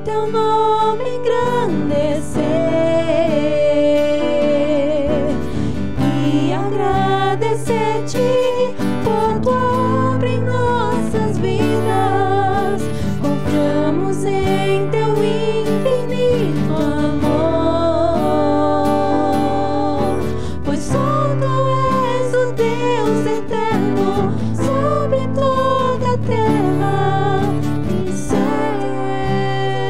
teu nome engrandecer e agradecer-te por tua obra em nossas vidas. Confiamos em teu infinito amor, pois só tu és o Deus eterno sobre toda a terra e céu.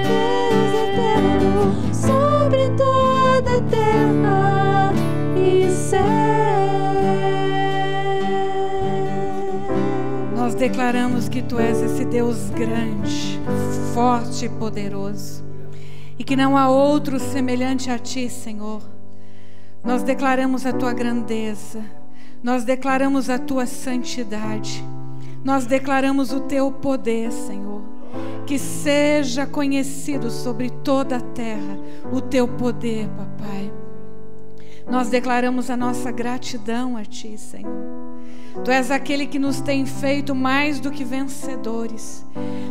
Deus eterno sobre toda a terra e céu. Nós declaramos que tu és esse Deus grande, forte e poderoso, e que não há outro semelhante a ti, Senhor. Nós declaramos a tua grandeza, nós declaramos a tua santidade, nós declaramos o teu poder, Senhor. Que seja conhecido sobre toda a terra o teu poder, papai. Nós declaramos a nossa gratidão a ti, Senhor. Tu és aquele que nos tem feito mais do que vencedores.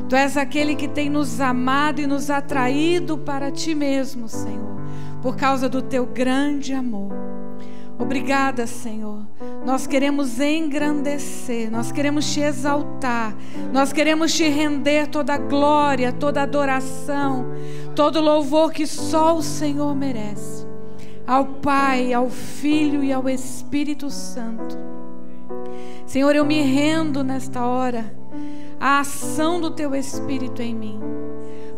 Tu és aquele que tem nos amado e nos atraído para ti mesmo, Senhor, por causa do teu grande amor. Obrigada, Senhor. Nós queremos engrandecer, nós queremos te exaltar, nós queremos te render toda a glória, toda a adoração, todo o louvor que só o Senhor merece. Ao Pai, ao Filho e ao Espírito Santo. Senhor, eu me rendo nesta hora à ação do teu Espírito em mim.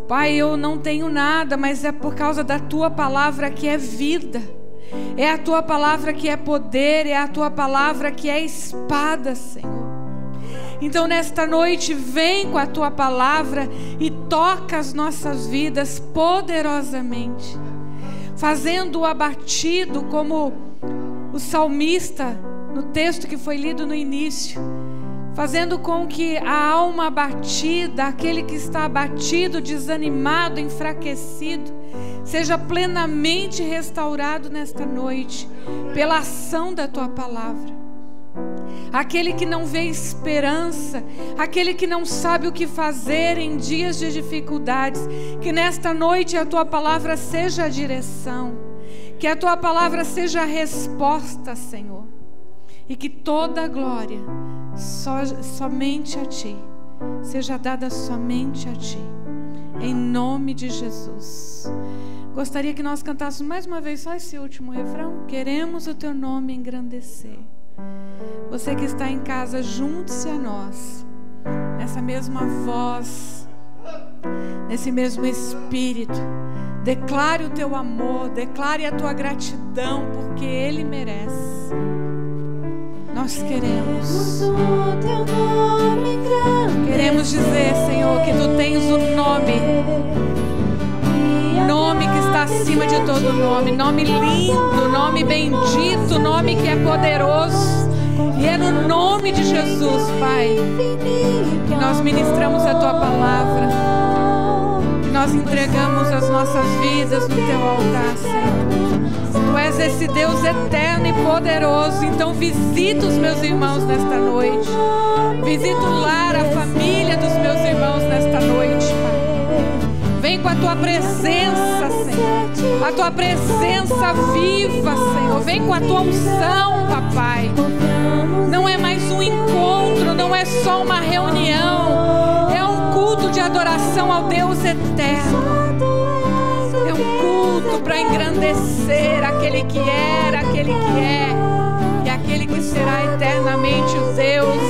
Pai, eu não tenho nada, mas é por causa da tua palavra que é vida. É a tua palavra que é poder, é a tua palavra que é espada, Senhor. Então nesta noite vem com a tua palavra e toca as nossas vidas poderosamente, fazendo o abatido, como o salmista no texto que foi lido no início, fazendo com que a alma abatida, aquele que está abatido, desanimado, enfraquecido, seja plenamente restaurado nesta noite, pela ação da tua palavra. Aquele que não vê esperança, aquele que não sabe o que fazer em dias de dificuldades, que nesta noite a tua palavra seja a direção, que a tua palavra seja a resposta, Senhor, e que toda a glória somente a ti, seja dada somente a ti, em nome de Jesus. Gostaria que nós cantássemos mais uma vez só esse último refrão. Queremos o teu nome engrandecer. Você que está em casa, junte-se a nós, nessa mesma voz, nesse mesmo espírito. Declare o teu amor, declare a tua gratidão, porque Ele merece. Nós queremos dizer, Senhor, que tu tens o nome que está acima de todo nome, nome lindo, nome bendito, nome que é poderoso. E é no nome de Jesus, Pai, que nós ministramos a tua palavra, que nós entregamos as nossas vidas no teu altar, Senhor. Tu és esse Deus eterno e poderoso. Então visita os meus irmãos nesta noite, visita o lar, a família dos meus irmãos nesta noite, Pai. Vem com a tua presença, Senhor, a tua presença viva, Senhor. Vem com a tua unção, Papai. Não é mais um encontro, não é só uma reunião, é um culto de adoração ao Deus eterno. É um culto para engrandecer aquele que era, aquele que é e aquele que será eternamente o Deus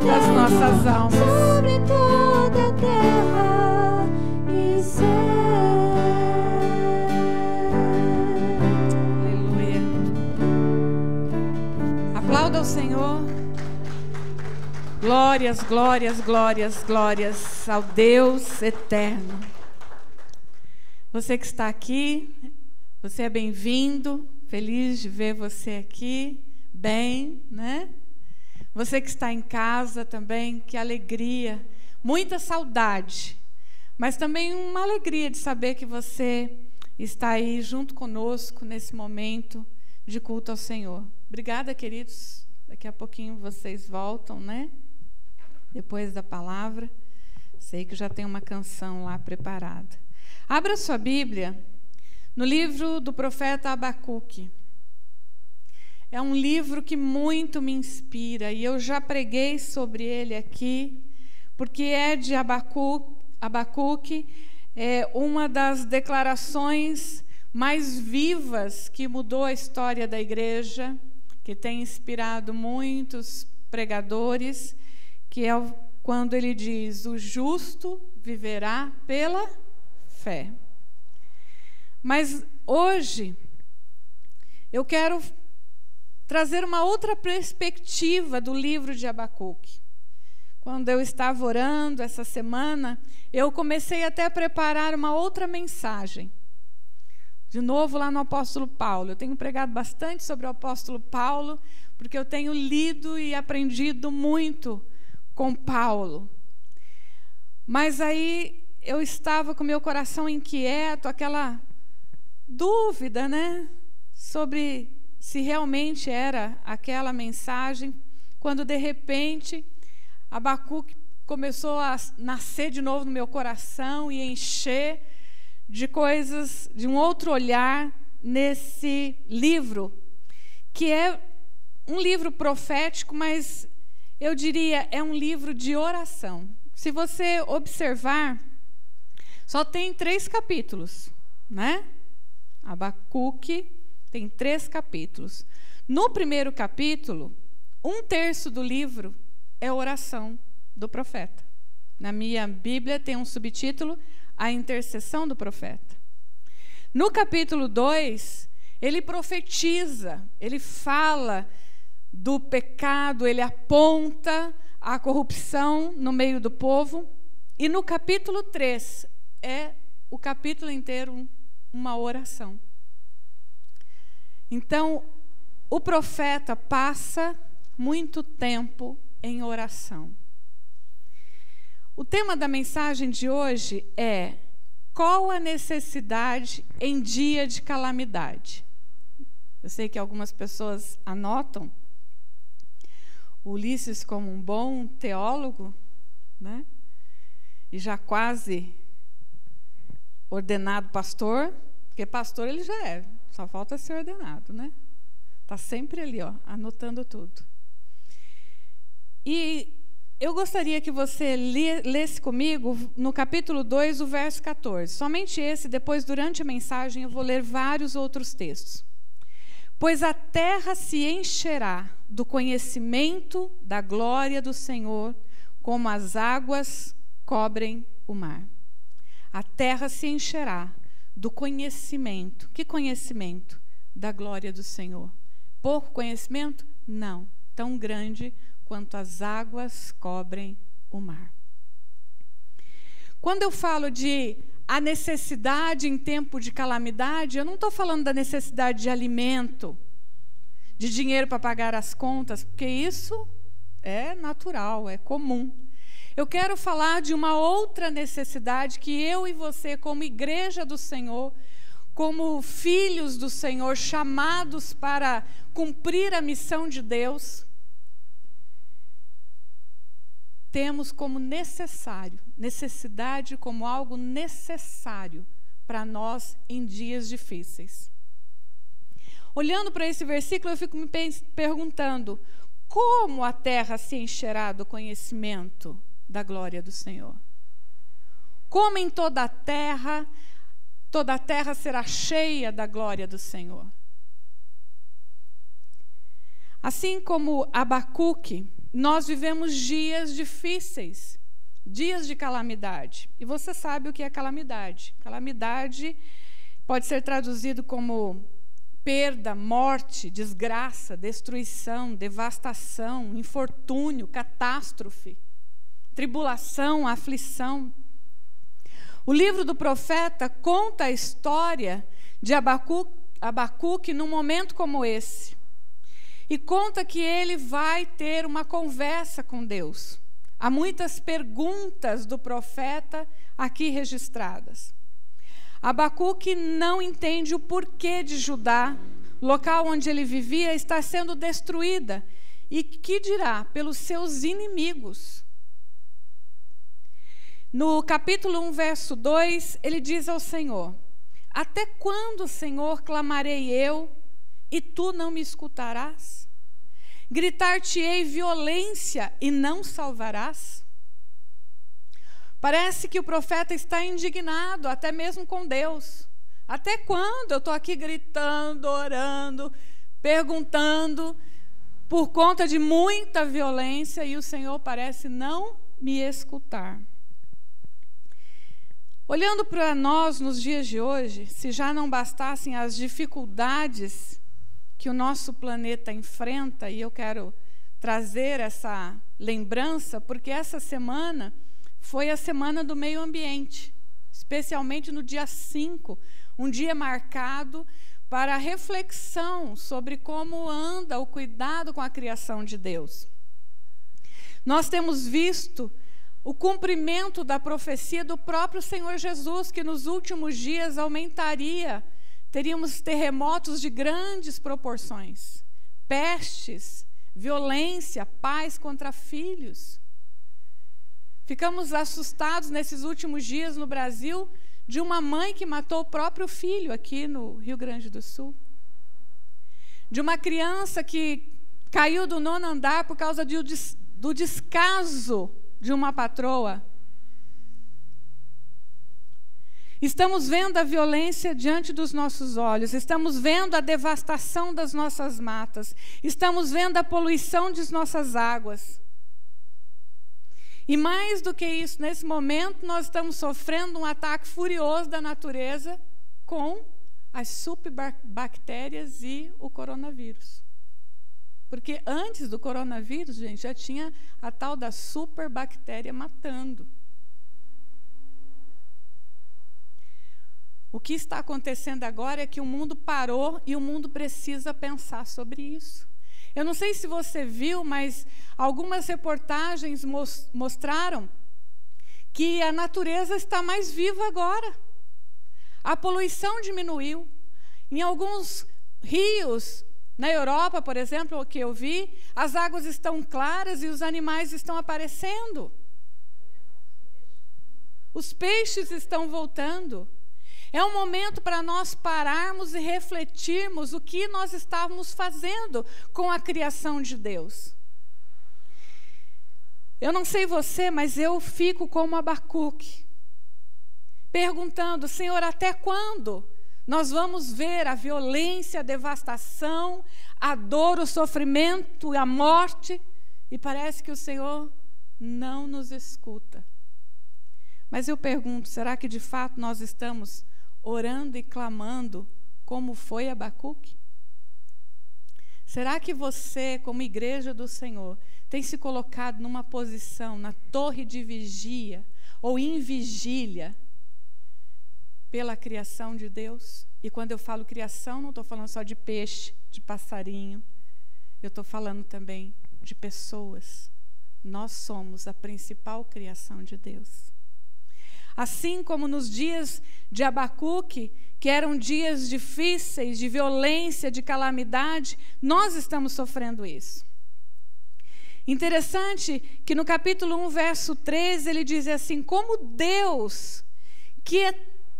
das nossas almas. Aleluia. Aplauda o Senhor. Glórias, glórias, glórias, glórias ao Deus eterno. Você que está aqui, você é bem-vindo, feliz de ver você aqui, bem, né? Você que está em casa também, que alegria, muita saudade, mas também uma alegria de saber que você está aí junto conosco nesse momento de culto ao Senhor. Obrigada, queridos. Daqui a pouquinho vocês voltam, né? Depois da palavra. Sei que já tem uma canção lá preparada. Abra sua Bíblia no livro do profeta Abacuque. É um livro que muito me inspira e eu já preguei sobre ele aqui, porque é de Abacuque, é uma das declarações mais vivas que mudou a história da igreja, que tem inspirado muitos pregadores, que é quando ele diz: o justo viverá pela fé. Mas hoje eu quero trazer uma outra perspectiva do livro de Abacuque. Quando eu estava orando essa semana, eu comecei até a preparar uma outra mensagem. De novo lá no apóstolo Paulo. Eu tenho pregado bastante sobre o apóstolo Paulo, porque eu tenho lido e aprendido muito com Paulo. Mas aí eu estava com meu coração inquieto, aquela dúvida, né? Sobre se realmente era aquela mensagem, quando de repente Abacuque começou a nascer de novo no meu coração e encher de coisas, de um outro olhar nesse livro, que é um livro profético, mas eu diria é um livro de oração. Se você observar, só tem 3 capítulos, né? Abacuque tem 3 capítulos. No primeiro capítulo, 1/3 do livro é oração do profeta. Na minha Bíblia tem um subtítulo: a intercessão do profeta. No capítulo 2, ele profetiza, ele fala do pecado, ele aponta a corrupção no meio do povo. E no capítulo 3, é o capítulo inteiro uma oração. Então, o profeta passa muito tempo em oração. O tema da mensagem de hoje é: qual a necessidade em dia de calamidade? Eu sei que algumas pessoas anotam. Ulisses, como um bom teólogo, né? E já quase ordenado pastor, porque pastor ele já é, só falta ser ordenado, né? Está sempre ali, ó, anotando tudo. E eu gostaria que você lesse comigo no capítulo 2, o verso 14. Somente esse, depois, durante a mensagem, eu vou ler vários outros textos. Pois a terra se encherá do conhecimento da glória do Senhor, como as águas cobrem o mar. A terra se encherá do conhecimento. Que conhecimento? Da glória do Senhor. Pouco conhecimento? Não. Tão grande quanto as águas cobrem o mar. Quando eu falo de a necessidade em tempo de calamidade, eu não estou falando da necessidade de alimento, de dinheiro para pagar as contas, porque isso é natural, é comum. Eu quero falar de uma outra necessidade que eu e você, como igreja do Senhor, como filhos do Senhor, chamados para cumprir a missão de Deus, temos como necessário, necessidade como algo necessário para nós em dias difíceis. Olhando para esse versículo, eu fico me perguntando: como a terra se encherá do conhecimento da glória do Senhor? Como em toda a terra será cheia da glória do Senhor? Assim como Abacuque, nós vivemos dias difíceis, dias de calamidade. E você sabe o que é calamidade. Calamidade pode ser traduzido como perda, morte, desgraça, destruição, devastação, infortúnio, catástrofe, tribulação, aflição. O livro do profeta conta a história de Abacuque num momento como esse. E conta que ele vai ter uma conversa com Deus. Há muitas perguntas do profeta aqui registradas. Abacuque não entende o porquê de Judá, local onde ele vivia, está sendo destruída. E que dirá? Pelos seus inimigos. No capítulo 1, verso 2, ele diz ao Senhor: até quando, Senhor, clamarei eu, e tu não me escutarás? Gritar-te-ei violência, e não salvarás? Parece que o profeta está indignado, até mesmo com Deus. Até quando eu estou aqui gritando, orando, perguntando, por conta de muita violência, e o Senhor parece não me escutar. Olhando para nós nos dias de hoje, se já não bastassem as dificuldades que o nosso planeta enfrenta, e eu quero trazer essa lembrança, porque essa semana foi a Semana do Meio Ambiente, especialmente no dia 5, um dia marcado para a reflexão sobre como anda o cuidado com a criação de Deus. Nós temos visto o cumprimento da profecia do próprio Senhor Jesus, que nos últimos dias teríamos terremotos de grandes proporções, pestes, violência, pais contra filhos. Ficamos assustados nesses últimos dias no Brasil de uma mãe que matou o próprio filho aqui no Rio Grande do Sul. De uma criança que caiu do 9º andar por causa do descaso de uma patroa. Estamos vendo a violência diante dos nossos olhos, estamos vendo a devastação das nossas matas, estamos vendo a poluição de nossas águas. E mais do que isso, nesse momento nós estamos sofrendo um ataque furioso da natureza com as superbactérias e o coronavírus. Porque antes do coronavírus, gente, já tinha a tal da superbactéria matando. O que está acontecendo agora é que o mundo parou e o mundo precisa pensar sobre isso. Eu não sei se você viu, mas algumas reportagens mostraram que a natureza está mais viva agora. A poluição diminuiu. Em alguns rios, na Europa, por exemplo, o que eu vi, as águas estão claras e os animais estão aparecendo. Os peixes estão voltando. É um momento para nós pararmos e refletirmos o que nós estávamos fazendo com a criação de Deus. Eu não sei você, mas eu fico como Abacuque, perguntando: Senhor, até quando nós vamos ver a violência, a devastação, a dor, o sofrimento, a morte? E parece que o Senhor não nos escuta. Mas eu pergunto, será que de fato nós estamos orando e clamando como foi Abacuque? Será que você, como igreja do Senhor, tem se colocado numa posição, na torre de vigia ou em vigília pela criação de Deus? E quando eu falo criação, não estou falando só de peixe, de passarinho. Eu estou falando também de pessoas. Nós somos a principal criação de Deus. Assim como nos dias de Abacuque, que eram dias difíceis, de violência, de calamidade, nós estamos sofrendo isso. Interessante que no capítulo 1, verso 13, ele diz assim: como Deus, que é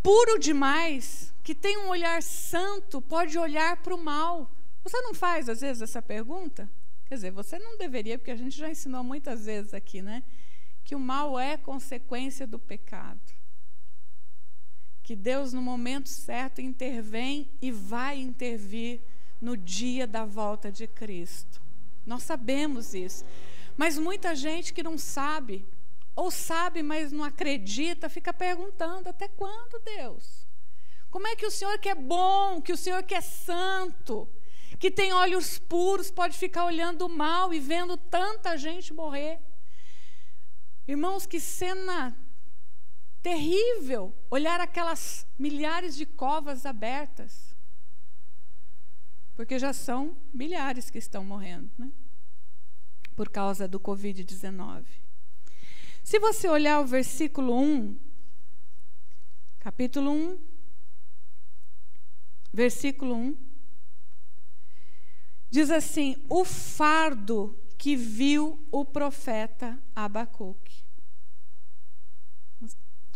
puro demais, que tem um olhar santo, pode olhar para o mal. Você não faz, às vezes, essa pergunta? Quer dizer, você não deveria, porque a gente já ensinou muitas vezes aqui, né? Que o mal é consequência do pecado. Que Deus, no momento certo, intervém e vai intervir no dia da volta de Cristo. Nós sabemos isso. Mas muita gente que não sabe, ou sabe, mas não acredita, fica perguntando: até quando, Deus? Como é que o Senhor, que é bom, que o Senhor que é santo, que tem olhos puros, pode ficar olhando o mal e vendo tanta gente morrer? Irmãos, que cena terrível, olhar aquelas milhares de covas abertas. Porque já são milhares que estão morrendo, né? Por causa do Covid-19. Se você olhar o versículo 1, capítulo 1, versículo 1, diz assim: o fardo que viu o profeta Abacuque.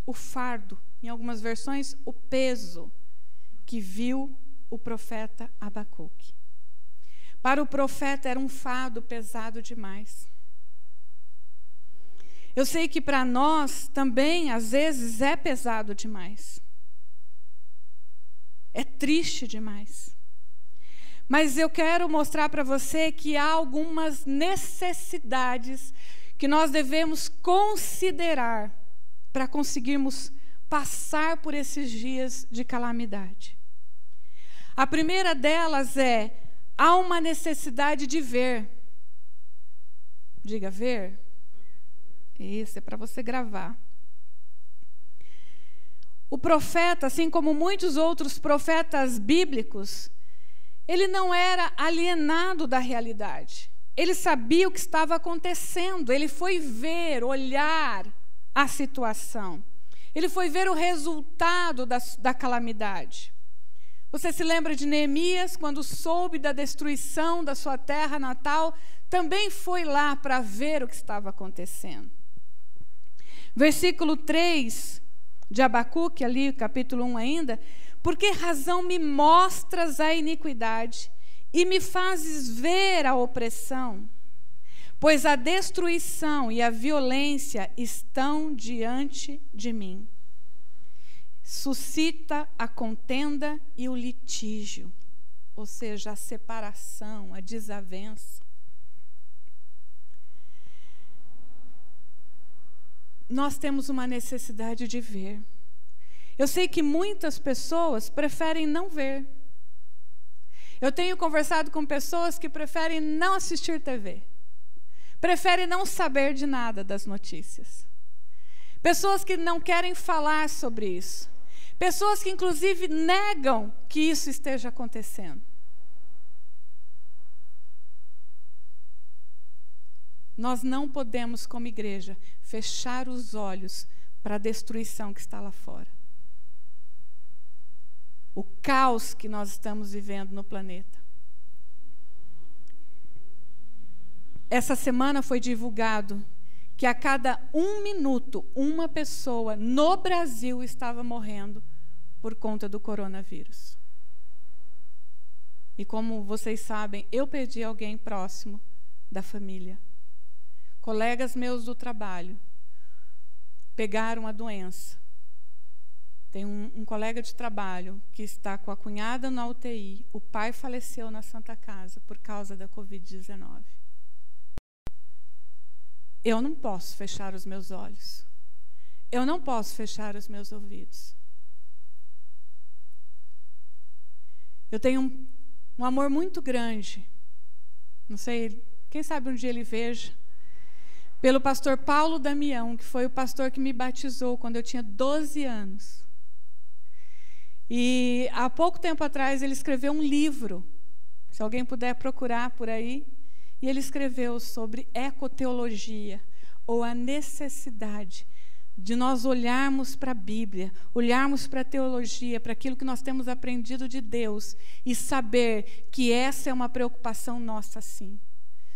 o fardo, em algumas versões, o peso que viu o profeta Abacuque. Para o profeta era um fardo pesado demais. Eu sei que para nós também, às vezes, é pesado demais. É triste demais. Mas eu quero mostrar para você que há algumas necessidades que nós devemos considerar para conseguirmos passar por esses dias de calamidade. A primeira delas é: há uma necessidade de ver. Diga, ver. Isso, é para você gravar. O profeta, assim como muitos outros profetas bíblicos, ele não era alienado da realidade. Ele sabia o que estava acontecendo. Ele foi ver, olhar a situação. Ele foi ver o resultado da calamidade. Você se lembra de Neemias, quando soube da destruição da sua terra natal, também foi lá para ver o que estava acontecendo. Versículo 3 de Abacuque, ali, capítulo 1 ainda: por que razão me mostras a iniquidade e me fazes ver a opressão? Pois a destruição e a violência estão diante de mim. Suscita a contenda e o litígio, ou seja, a separação, a desavença. Nós temos uma necessidade de ver. Eu sei que muitas pessoas preferem não ver. Eu tenho conversado com pessoas que preferem não assistir TV. Preferem não saber de nada das notícias. Pessoas que não querem falar sobre isso. Pessoas que, inclusive, negam que isso esteja acontecendo. Nós não podemos, como igreja, fechar os olhos para a destruição que está lá fora. O caos que nós estamos vivendo no planeta. Essa semana foi divulgado que a cada 1 minuto, uma pessoa no Brasil estava morrendo por conta do coronavírus. E como vocês sabem, eu perdi alguém próximo da família. Colegas meus do trabalho pegaram a doença. Tem um colega de trabalho que está com a cunhada na UTI. O pai faleceu na Santa Casa por causa da Covid-19. Eu não posso fechar os meus olhos. Eu não posso fechar os meus ouvidos. Eu tenho um amor muito grande. Não sei, quem sabe um dia ele veja. Pelo pastor Paulo Damião, que foi o pastor que me batizou quando eu tinha 12 anos. E há pouco tempo atrás ele escreveu um livro, se alguém puder procurar por aí, e ele escreveu sobre ecoteologia, ou a necessidade de nós olharmos para a Bíblia, olharmos para a teologia, para aquilo que nós temos aprendido de Deus, e saber que essa é uma preocupação nossa, sim.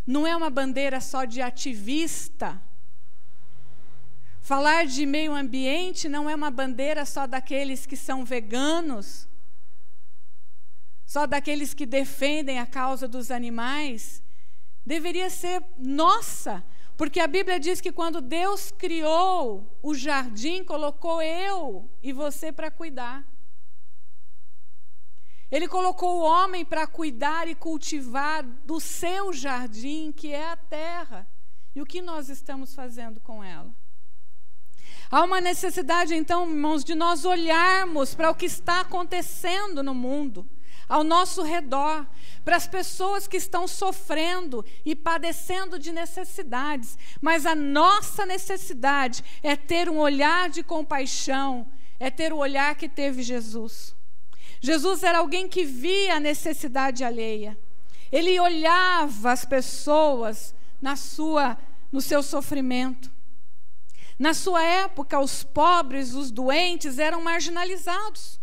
Não é uma bandeira só de ativista. Falar de meio ambiente não é uma bandeira só daqueles que são veganos, só daqueles que defendem a causa dos animais. Deveria ser nossa, porque a Bíblia diz que quando Deus criou o jardim, colocou eu e você para cuidar. Ele colocou o homem para cuidar e cultivar do seu jardim, que é a terra. E o que nós estamos fazendo com ela? Há uma necessidade, então, irmãos, de nós olharmos para o que está acontecendo no mundo, ao nosso redor, para as pessoas que estão sofrendo e padecendo de necessidades. Mas a nossa necessidade é ter um olhar de compaixão, é ter o olhar que teve Jesus. Jesus era alguém que via a necessidade alheia. Ele olhava as pessoas no seu sofrimento. Na sua época, os pobres, os doentes eram marginalizados.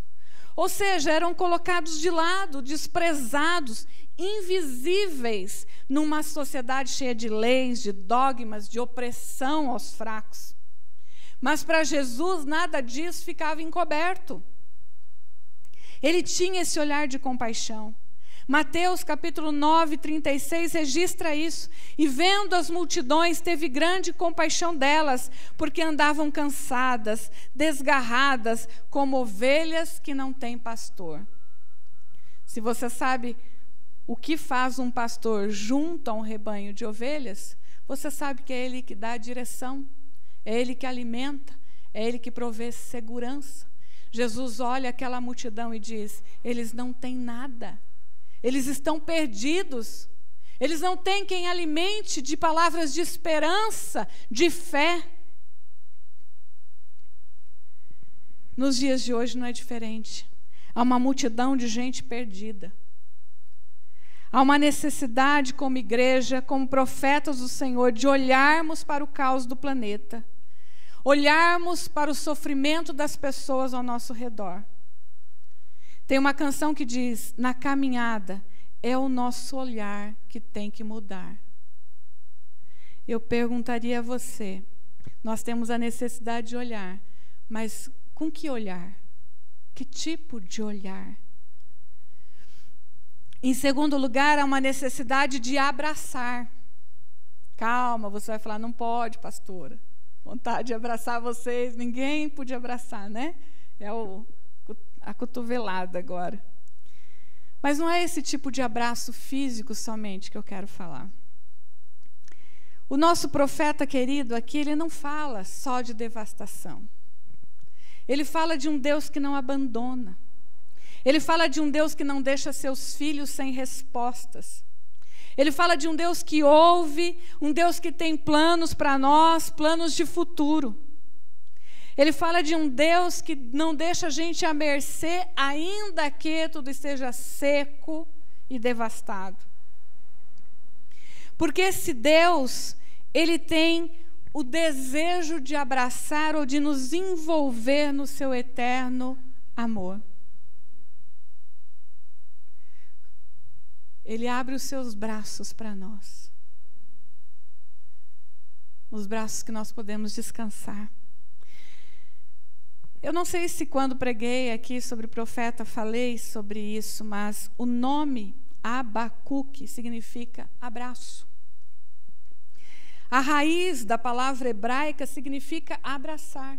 Ou seja, eram colocados de lado, desprezados, invisíveis numa sociedade cheia de leis, de dogmas, de opressão aos fracos. Mas para Jesus nada disso ficava encoberto. Ele tinha esse olhar de compaixão. Mateus capítulo 9, 36 registra isso. E vendo as multidões, teve grande compaixão delas, porque andavam cansadas, desgarradas, como ovelhas que não têm pastor. Se você sabe o que faz um pastor junto a um rebanho de ovelhas, você sabe que é ele que dá a direção, é ele que alimenta, é ele que provê segurança. Jesus olha aquela multidão e diz: eles não têm nada. Eles estão perdidos. Eles não têm quem alimente de palavras de esperança, de fé. Nos dias de hoje não é diferente. Há uma multidão de gente perdida. Há uma necessidade como igreja, como profetas do Senhor, de olharmos para o caos do planeta. Olharmos para o sofrimento das pessoas ao nosso redor. Tem uma canção que diz: na caminhada é o nosso olhar que tem que mudar. Eu perguntaria a você, nós temos a necessidade de olhar, mas com que olhar? Que tipo de olhar? Em segundo lugar, há uma necessidade de abraçar. Calma, você vai falar: não pode, pastora. Vontade de abraçar vocês, ninguém podia abraçar, né? É a cotovelada agora. Mas não é esse tipo de abraço físico somente que eu quero falar. O nosso profeta querido aqui, ele não fala só de devastação. Ele fala de um Deus que não abandona. Ele fala de um Deus que não deixa seus filhos sem respostas. Ele fala de um Deus que ouve, um Deus que tem planos para nós, planos de futuro. Ele fala de um Deus que não deixa a gente à mercê, ainda que tudo esteja seco e devastado. Porque esse Deus, ele tem o desejo de abraçar ou de nos envolver no seu eterno amor. Ele abre os seus braços para nós. Os braços que nós podemos descansar. Eu não sei se quando preguei aqui sobre o profeta falei sobre isso, mas o nome Abacuque significa abraço. A raiz da palavra hebraica significa abraçar.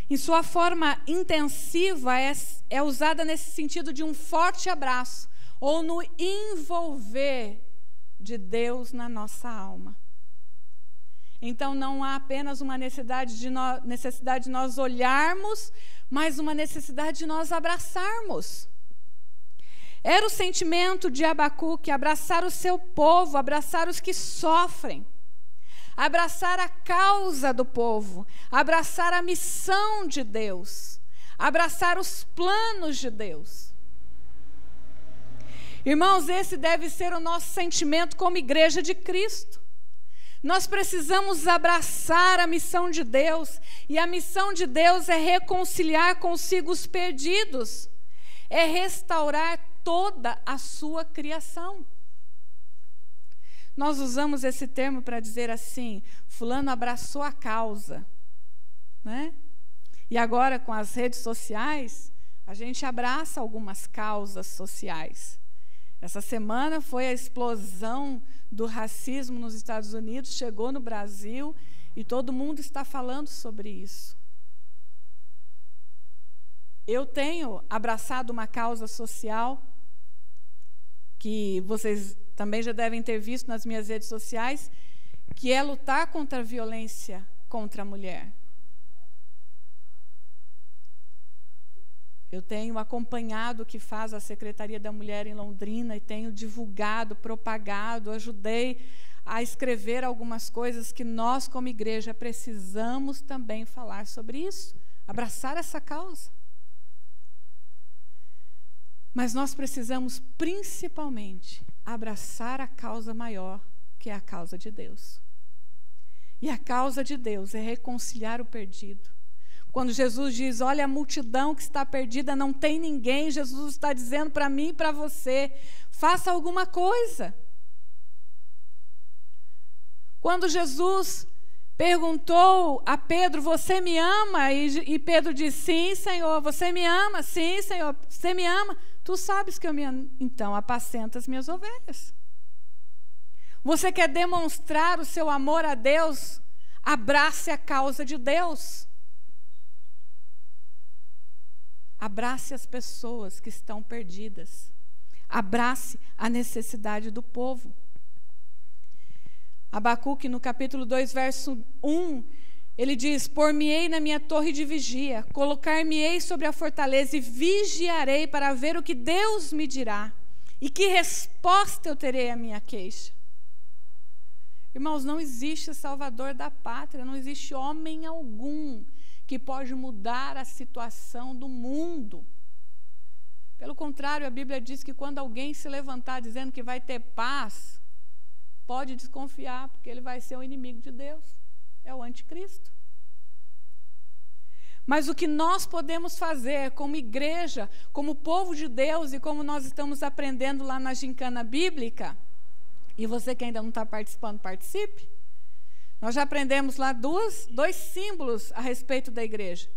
Em sua forma intensiva é usada nesse sentido de um forte abraço, ou no envolver de Deus na nossa alma. Então não há apenas uma necessidade de nós olharmos, mas uma necessidade de nós abraçarmos. Era o sentimento de Abacuque, abraçar o seu povo, abraçar os que sofrem, abraçar a causa do povo, abraçar a missão de Deus, abraçar os planos de Deus. Irmãos, esse deve ser o nosso sentimento como igreja de Cristo. Nós precisamos abraçar a missão de Deus, e a missão de Deus é reconciliar consigo os perdidos, é restaurar toda a sua criação. Nós usamos esse termo para dizer assim: fulano abraçou a causa, né? E agora com as redes sociais, a gente abraça algumas causas sociais. Essa semana foi a explosão do racismo nos Estados Unidos, chegou no Brasil e todo mundo está falando sobre isso. Eu tenho abraçado uma causa social que vocês também já devem ter visto nas minhas redes sociais, que é lutar contra a violência contra a mulher. Eu tenho acompanhado o que faz a Secretaria da Mulher em Londrina e tenho divulgado, propagado, ajudei a escrever algumas coisas que nós, como igreja, precisamos também falar sobre isso, abraçar essa causa. Mas nós precisamos, principalmente, abraçar a causa maior, que é a causa de Deus. E a causa de Deus é reconciliar o perdido. Quando Jesus diz: olha a multidão que está perdida, não tem ninguém, Jesus está dizendo para mim e para você: faça alguma coisa. Quando Jesus perguntou a Pedro: você me ama? E Pedro disse: sim, Senhor. Você me ama? Sim, Senhor. Você me ama? Tu sabes que eu me amo. Então, apacenta as minhas ovelhas. Você quer demonstrar o seu amor a Deus? Abrace a causa de Deus. Abrace as pessoas que estão perdidas. Abrace a necessidade do povo. Abacuque, no capítulo 2, verso 1, ele diz: por-me-ei na minha torre de vigia, colocar-me-ei sobre a fortaleza e vigiarei para ver o que Deus me dirá e que resposta eu terei à minha queixa. Irmãos, não existe salvador da pátria, não existe homem algum que pode mudar a situação do mundo. Pelo contrário, a Bíblia diz que quando alguém se levantar dizendo que vai ter paz, pode desconfiar, porque ele vai ser o inimigo de Deus. É o anticristo. Mas o que nós podemos fazer como igreja, como povo de Deus, e como nós estamos aprendendo lá na gincana bíblica, e você que ainda não está participando, participe. Nós já aprendemos lá dois símbolos a respeito da igreja.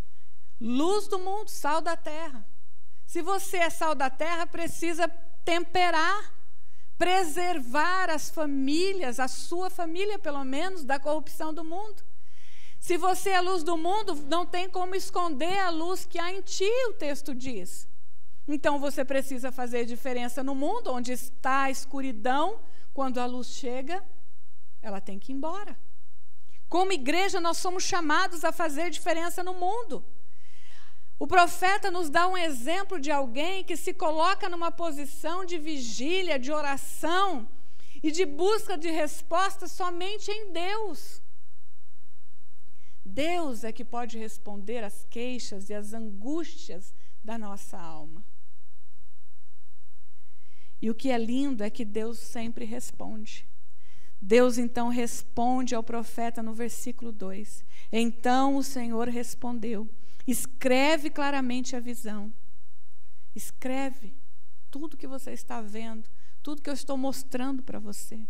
Luz do mundo, sal da terra. Se você é sal da terra, precisa temperar, preservar as famílias, a sua família pelo menos, da corrupção do mundo. Se você é a luz do mundo, não tem como esconder a luz que há em ti, o texto diz. Então você precisa fazer diferença no mundo, onde está a escuridão. Quando a luz chega, ela tem que ir embora. Como igreja, nós somos chamados a fazer diferença no mundo. O profeta nos dá um exemplo de alguém que se coloca numa posição de vigília, de oração e de busca de resposta somente em Deus. Deus é que pode responder às queixas e às angústias da nossa alma. E o que é lindo é que Deus sempre responde. Deus então responde ao profeta no versículo 2. Então o Senhor respondeu: escreve claramente a visão. Escreve tudo que você está vendo, tudo que eu estou mostrando para você.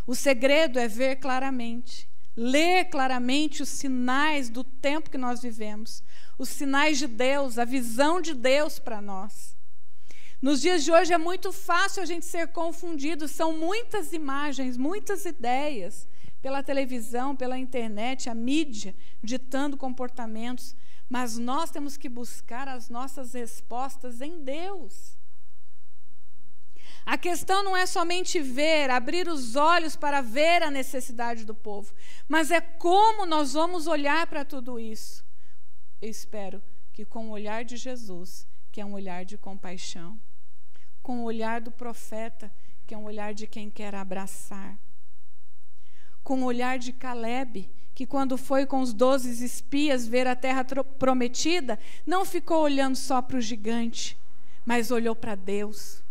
O segredo é ver claramente, ler claramente os sinais do tempo que nós vivemos, os sinais de Deus, a visão de Deus para nós. Nos dias de hoje é muito fácil a gente ser confundido, são muitas imagens, muitas ideias, pela televisão, pela internet, a mídia, ditando comportamentos, mas nós temos que buscar as nossas respostas em Deus. A questão não é somente ver, abrir os olhos para ver a necessidade do povo, mas é como nós vamos olhar para tudo isso. Eu espero que com o olhar de Jesus, que é um olhar de compaixão, com o olhar do profeta, que é um olhar de quem quer abraçar, com o olhar de Caleb, que quando foi com os 12 espias ver a terra prometida, não ficou olhando só para o gigante, mas olhou para Deus.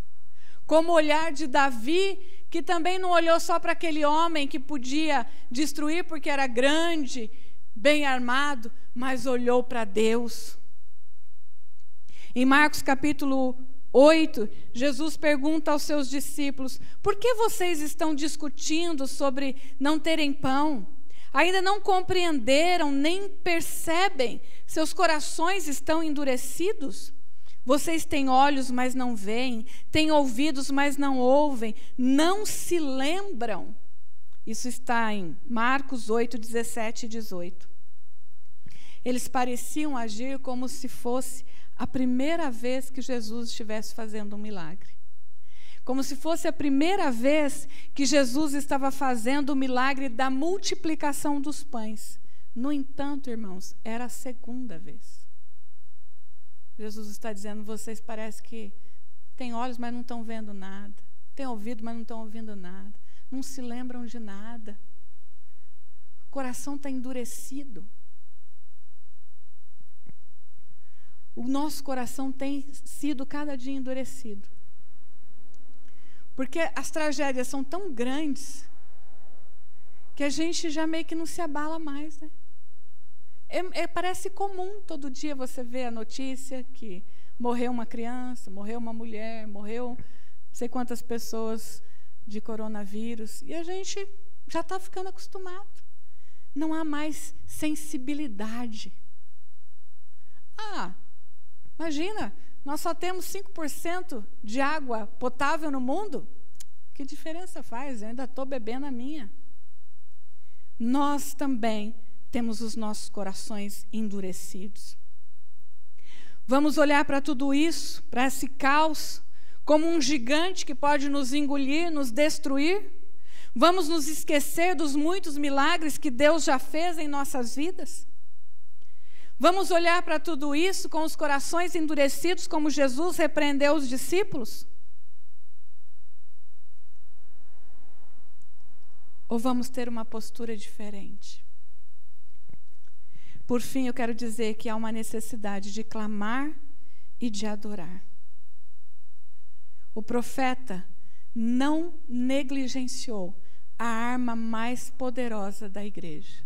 Como o olhar de Davi, que também não olhou só para aquele homem que podia destruir porque era grande, bem armado, mas olhou para Deus. Em Marcos capítulo 8, Jesus pergunta aos seus discípulos: por que vocês estão discutindo sobre não terem pão? Ainda não compreenderam, nem percebem? Seus corações estão endurecidos? Vocês têm olhos, mas não veem, têm ouvidos, mas não ouvem, não se lembram? Isso está em Marcos 8, 17 e 18. Eles pareciam agir como se fosse a primeira vez que Jesus estivesse fazendo um milagre. Como se fosse a primeira vez que Jesus estava fazendo o milagre da multiplicação dos pães. No entanto, irmãos, era a segunda vez. Jesus está dizendo: vocês parecem que têm olhos, mas não estão vendo nada. Têm ouvido, mas não estão ouvindo nada. Não se lembram de nada. O coração está endurecido. O nosso coração tem sido cada dia endurecido. Porque as tragédias são tão grandes que a gente já meio que não se abala mais, né? Parece comum todo dia você ver a notícia que morreu uma criança, morreu uma mulher, morreu não sei quantas pessoas de coronavírus. E a gente já está ficando acostumado. não há mais sensibilidade. Imagina, nós só temos 5% de água potável no mundo. Que diferença faz? Eu ainda estou bebendo a minha. Nós também temos os nossos corações endurecidos. Vamos olhar para tudo isso, para esse caos, como um gigante que pode nos engolir, nos destruir? Vamos nos esquecer dos muitos milagres que Deus já fez em nossas vidas? Vamos olhar para tudo isso com os corações endurecidos, como Jesus repreendeu os discípulos? Ou vamos ter uma postura diferente? Por fim, eu quero dizer que há uma necessidade de clamar e de adorar. O profeta não negligenciou a arma mais poderosa da igreja.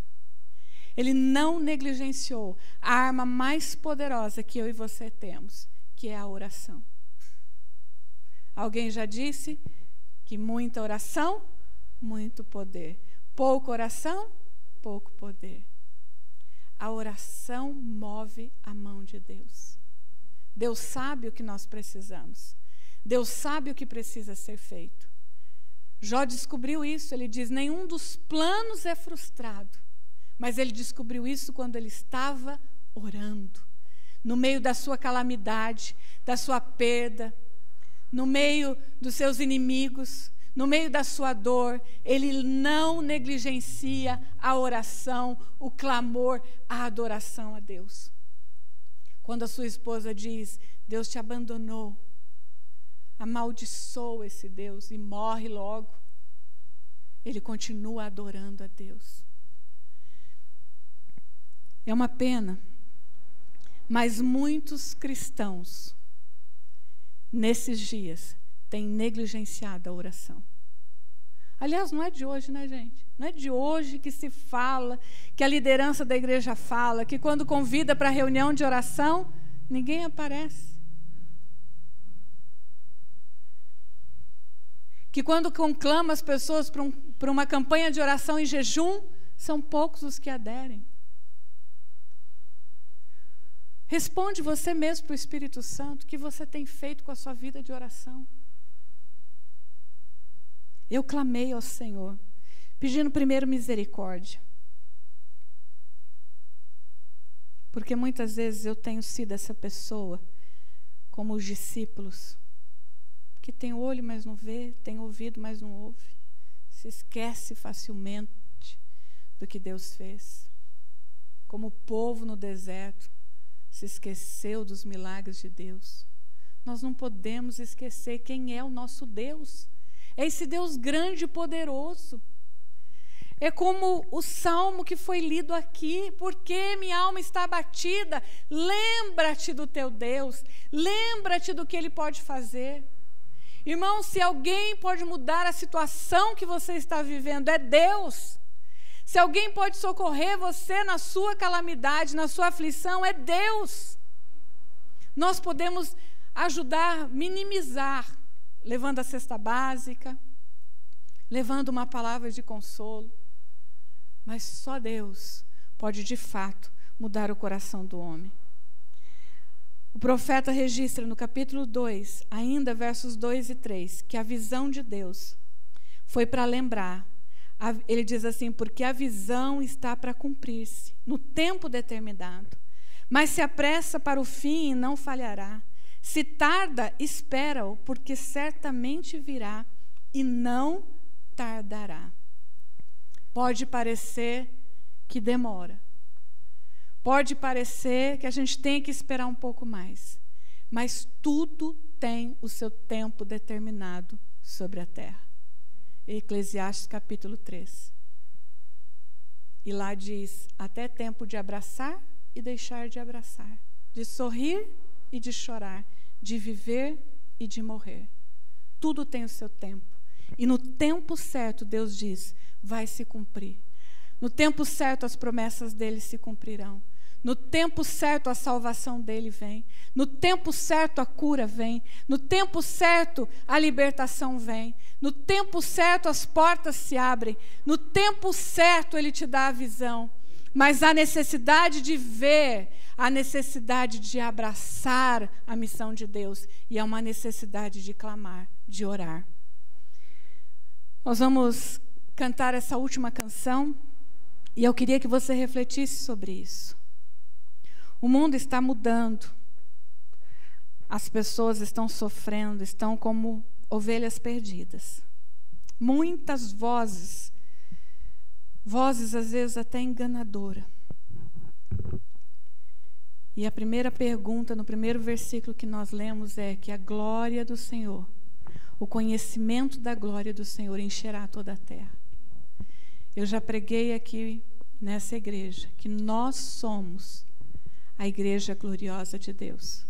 Ele não negligenciou a arma mais poderosa que eu e você temos, que é a oração. Alguém já disse que muita oração, muito poder. Pouca oração, pouco poder. A oração move a mão de Deus. Deus sabe o que nós precisamos. Deus sabe o que precisa ser feito. Jó descobriu isso. Ele diz: nenhum dos planos é frustrado. Mas ele descobriu isso quando ele estava orando. No meio da sua calamidade, da sua perda, no meio dos seus inimigos, no meio da sua dor, ele não negligencia a oração, o clamor, a adoração a Deus. Quando a sua esposa diz: Deus te abandonou, amaldiçoa esse Deus e morre logo, ele continua adorando a Deus. É uma pena, mas muitos cristãos, nesses dias, têm negligenciado a oração. Aliás, não é de hoje, né, gente? Não é de hoje que se fala, que a liderança da igreja fala, que quando convida para reunião de oração, ninguém aparece. Que quando conclama as pessoas para uma campanha de oração em jejum, são poucos os que aderem. Responde você mesmo para o Espírito Santo o que você tem feito com a sua vida de oração. Eu clamei ao Senhor, pedindo primeiro misericórdia. Porque muitas vezes eu tenho sido essa pessoa, como os discípulos, que tem olho, mas não vê, tem ouvido, mas não ouve. Se esquece facilmente do que Deus fez. Como o povo no deserto, se esqueceu dos milagres de Deus. Nós não podemos esquecer quem é o nosso Deus. É esse Deus grande e poderoso. É como o salmo que foi lido aqui: porque minha alma está abatida, lembra-te do teu Deus, lembra-te do que Ele pode fazer. Irmão, se alguém pode mudar a situação que você está vivendo, é Deus. Se alguém pode socorrer você na sua calamidade, na sua aflição, é Deus. Nós podemos ajudar, minimizar, levando a cesta básica, levando uma palavra de consolo. Mas só Deus pode, de fato, mudar o coração do homem. O profeta registra no capítulo 2, ainda versos 2 e 3, que a visão de Deus foi para lembrar. Ele diz assim: porque a visão está para cumprir-se no tempo determinado, mas se apressa para o fim e não falhará. Se tarda, espera-o, porque certamente virá e não tardará. Pode parecer que demora. Pode parecer que a gente tem que esperar um pouco mais. Mas tudo tem o seu tempo determinado sobre a terra. Eclesiastes capítulo 3. E lá diz: até tempo de abraçar e deixar de abraçar, de sorrir e de chorar, de viver e de morrer. Tudo tem o seu tempo. E no tempo certo, Deus diz, vai se cumprir. No tempo certo, as promessas dele se cumprirão. No tempo certo a salvação dele vem. No tempo certo a cura vem. No tempo certo a libertação vem. No tempo certo as portas se abrem. No tempo certo ele te dá a visão. Mas a necessidade de ver, a necessidade de abraçar a missão de Deus. E é uma necessidade de clamar, de orar. Nós vamos cantar essa última canção. E eu queria que você refletisse sobre isso. O mundo está mudando. As pessoas estão sofrendo, estão como ovelhas perdidas. Muitas vozes às vezes até enganadoras. E a primeira pergunta, no primeiro versículo que nós lemos é que a glória do Senhor, o conhecimento da glória do Senhor encherá toda a terra. Eu já preguei aqui nessa igreja que nós somos a igreja gloriosa de Deus.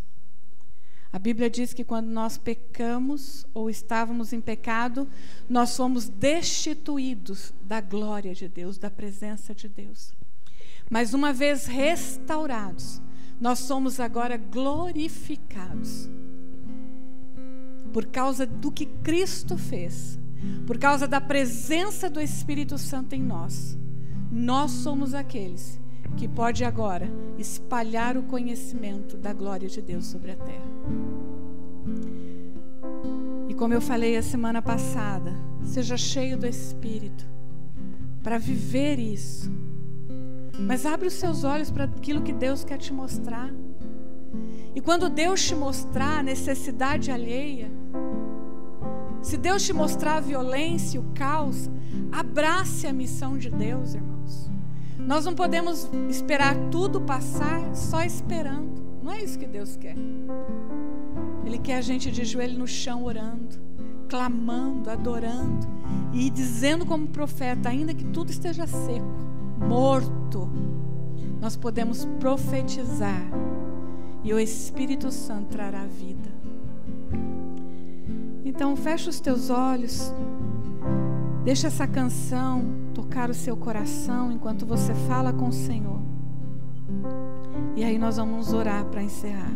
A Bíblia diz que quando nós pecamos ou estávamos em pecado, nós fomos destituídos da glória de Deus, da presença de Deus. Mas uma vez restaurados, nós somos agora glorificados. Por causa do que Cristo fez, por causa da presença do Espírito Santo em nós, nós somos aqueles que pode agora espalhar o conhecimento da glória de Deus sobre a terra. E como eu falei a semana passada, seja cheio do Espírito para viver isso. Mas abre os seus olhos para aquilo que Deus quer te mostrar. E quando Deus te mostrar a necessidade alheia, se Deus te mostrar a violência, o caos, abrace a missão de Deus, irmãos. Nós não podemos esperar tudo passar só esperando. Não é isso que Deus quer. Ele quer a gente de joelho no chão orando, clamando, adorando e dizendo como profeta, ainda que tudo esteja seco, morto, nós podemos profetizar e o Espírito Santo trará vida. Então fecha os teus olhos, deixa essa canção tocar o seu coração enquanto você fala com o Senhor. E aí nós vamos orar para encerrar.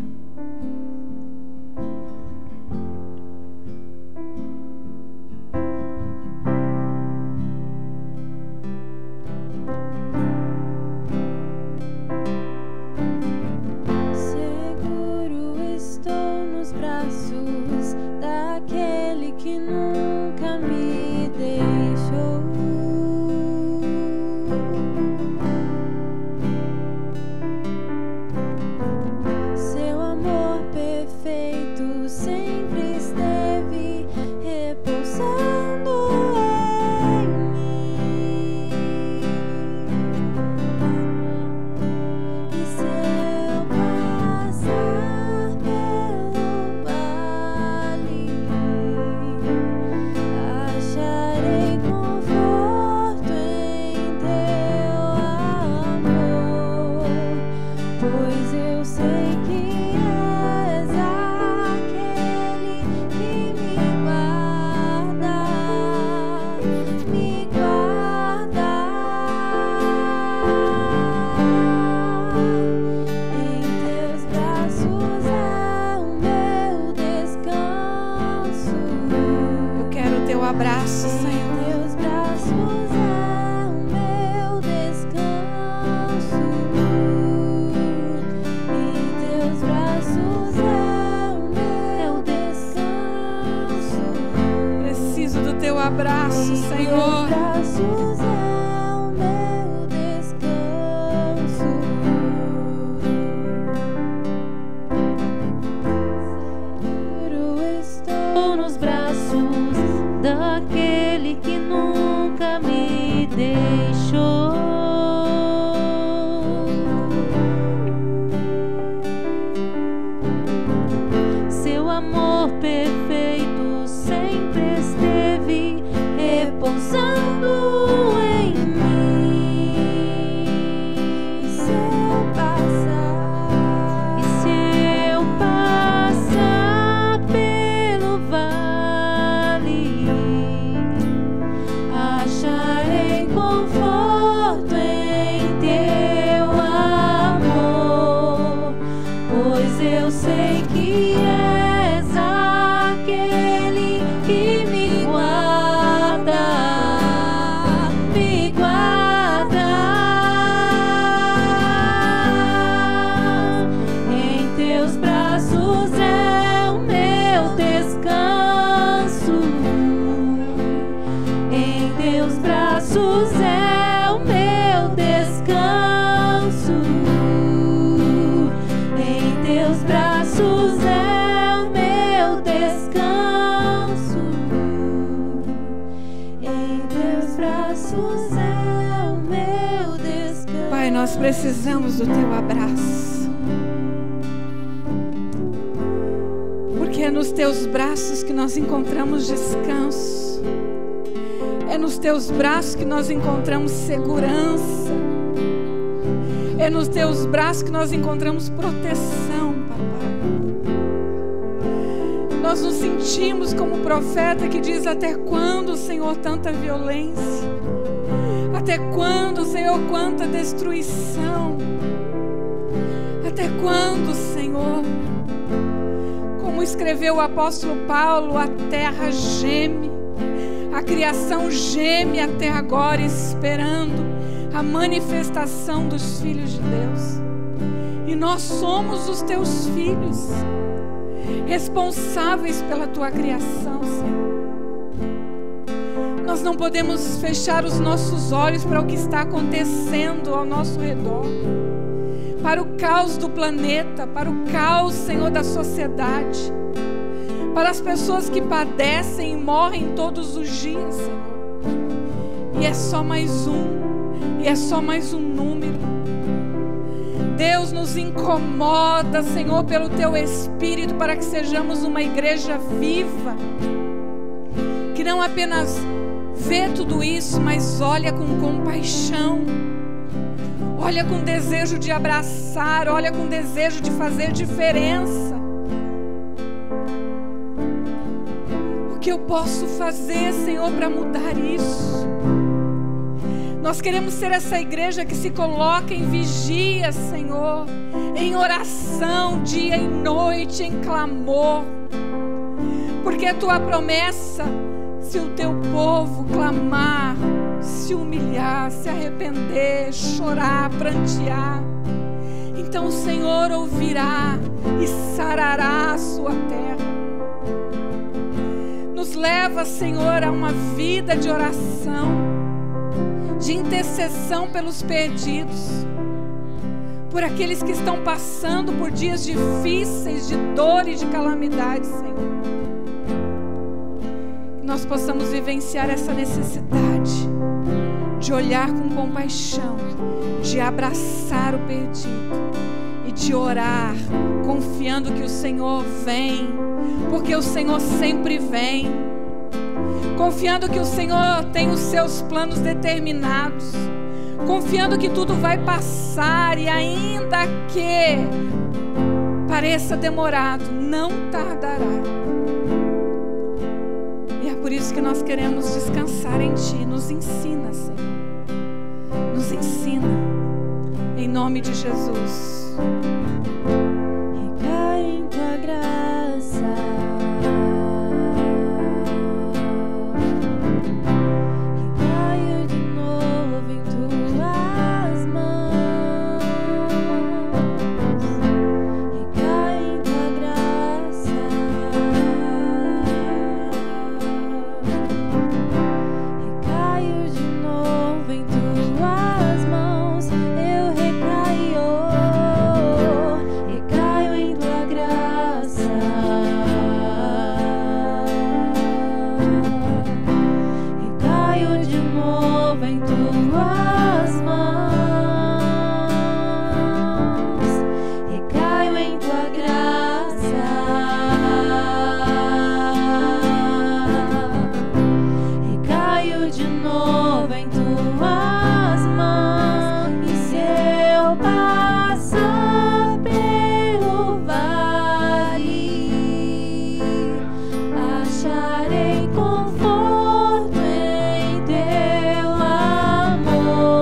Seguro estou nos braços daquele que nunca me deixou. Seu amor perfeito sempre esteve repousando em mim. E se eu passar pelo vale, acharei conforto em teu amor, pois eu sei que és aquele que me guarda, me guarda. Em teus braços é o meu descanso. Eu quero o teu abraço, Em Senhor. teus braços é o meu descanso. Em teus braços é o meu descanso. Preciso do teu abraço, Em teus Senhor. braços é o meu descanso. Seguro estou nos braços daquele que nunca me deixou. Seu amor perfeito sempre esteve repousando em mim. E se eu passar pelo vale, acharei conforto teus braços é o meu descanso. Em teus braços é o meu descanso. Em teus braços é o meu descanso. Pai, nós precisamos do teu abraço. Porque é nos teus braços que nós encontramos descanso. É nos teus braços que nós encontramos segurança. É nos teus braços que nós encontramos proteção, papai. Nós nos sentimos como o profeta que diz: até quando, Senhor, tanta violência? Até quando, Senhor, quanta destruição? Até quando, Senhor? Como escreveu o apóstolo Paulo, a terra geme, a criação geme até agora, esperando a manifestação dos filhos de Deus. E nós somos os teus filhos, responsáveis pela tua criação, Senhor. Nós não podemos fechar os nossos olhos para o que está acontecendo ao nosso redor, para o caos do planeta, para o caos, Senhor, da sociedade, para as pessoas que padecem e morrem todos os dias, Senhor. E é só mais um número. Deus, nos incomoda, Senhor, pelo teu Espírito, para que sejamos uma igreja viva, que não apenas vê tudo isso, mas olha com compaixão, olha com desejo de abraçar, olha com desejo de fazer diferença. O que eu posso fazer, Senhor, para mudar isso? Nós queremos ser essa igreja que se coloca em vigia, Senhor, em oração, dia e noite, em clamor. Porque a tua promessa, se o teu povo clamar, se humilhar, se arrepender, chorar, prantear, então o Senhor ouvirá e sarará a sua terra. Nos leva, Senhor, a uma vida de oração, de intercessão pelos perdidos, por aqueles que estão passando por dias difíceis, de dor e de calamidade, Senhor. Que nós possamos vivenciar essa necessidade de olhar com compaixão, de abraçar o perdido e de orar, confiando que o Senhor vem, porque o Senhor sempre vem. Confiando que o Senhor tem os seus planos determinados, confiando que tudo vai passar e ainda que pareça demorado, não tardará. E é por isso que nós queremos descansar em Ti. Nos ensina, Senhor, nos ensina, em nome de Jesus. Recai em tua graça, acharei conforto em teu amor.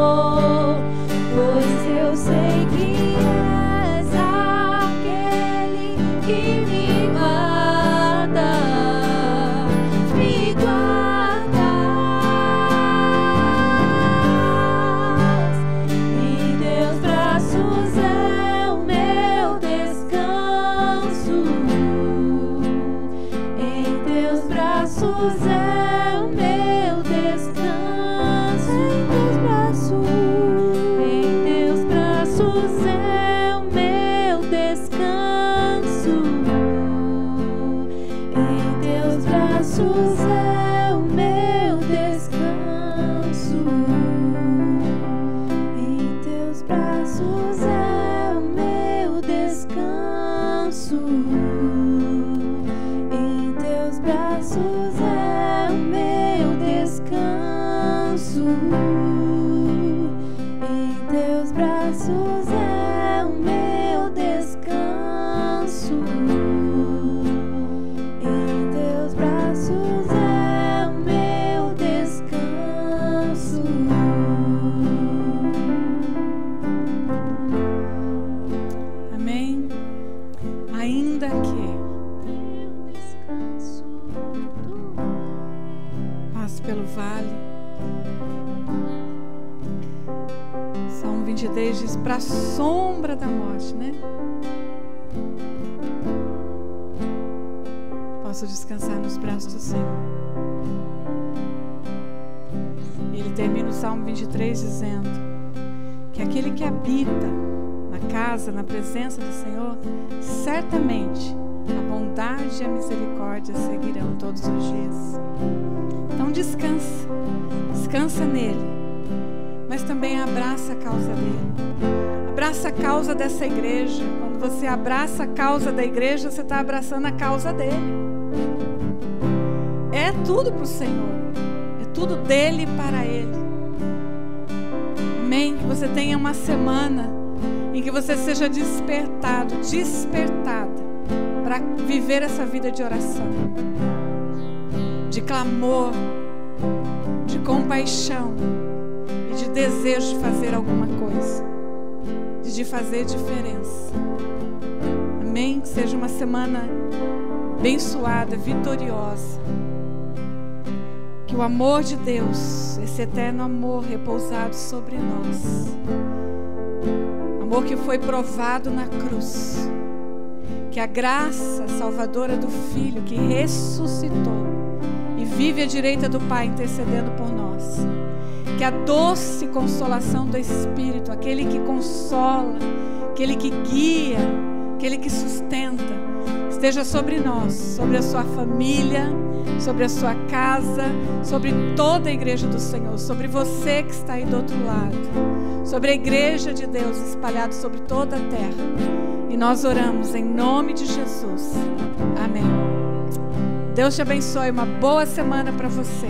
Em teus braços é o meu descanso. Em teus braços é o meu descanso. Amém. Ainda que passe pelo vale. Salmo 23 diz: para a sombra da morte, né? Posso descansar nos braços do Senhor. Ele termina o Salmo 23 dizendo que aquele que habita na casa, na presença do Senhor, certamente a bondade e a misericórdia seguirão todos os dias. Então descansa, descansa nele, mas também abraça a causa dele, abraça a causa dessa igreja. Quando você abraça a causa da igreja, você está abraçando a causa dele. É tudo para o Senhor, é tudo dele para ele. Amém? Que você tenha uma semana em que você seja despertado, despertada para viver essa vida de oração, de clamor, de compaixão e de desejo de fazer alguma coisa, de fazer diferença. Amém? Que seja uma semana abençoada, vitoriosa. Que o amor de Deus, esse eterno amor repousado sobre nós, amor que foi provado na cruz, que a graça salvadora do Filho que ressuscitou e vive à direita do Pai intercedendo por nós, que a doce consolação do Espírito, aquele que consola, aquele que guia, aquele que sustenta, esteja sobre nós, sobre a sua família, sobre a sua casa, sobre toda a igreja do Senhor, sobre você que está aí do outro lado, sobre a igreja de Deus espalhada sobre toda a terra. E nós oramos em nome de Jesus. Amém. Deus te abençoe, uma boa semana para você.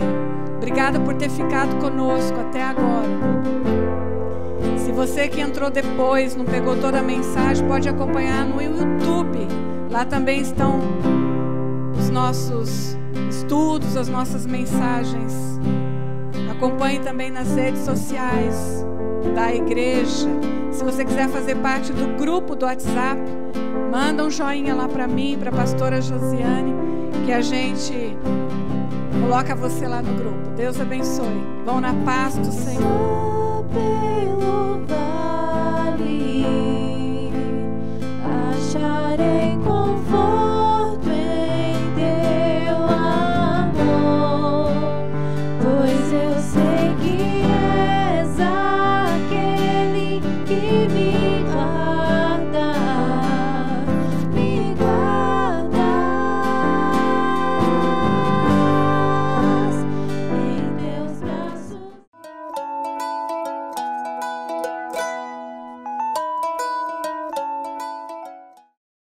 Obrigada por ter ficado conosco até agora. Se você que entrou depois, não pegou toda a mensagem, pode acompanhar no YouTube. Lá também estão os nossos estudos, as nossas mensagens. Acompanhe também nas redes sociais da igreja. Se você quiser fazer parte do grupo do WhatsApp, manda um joinha lá para mim, para a pastora Josiane, que a gente coloca você lá no grupo. Deus abençoe. Vão na paz do Senhor.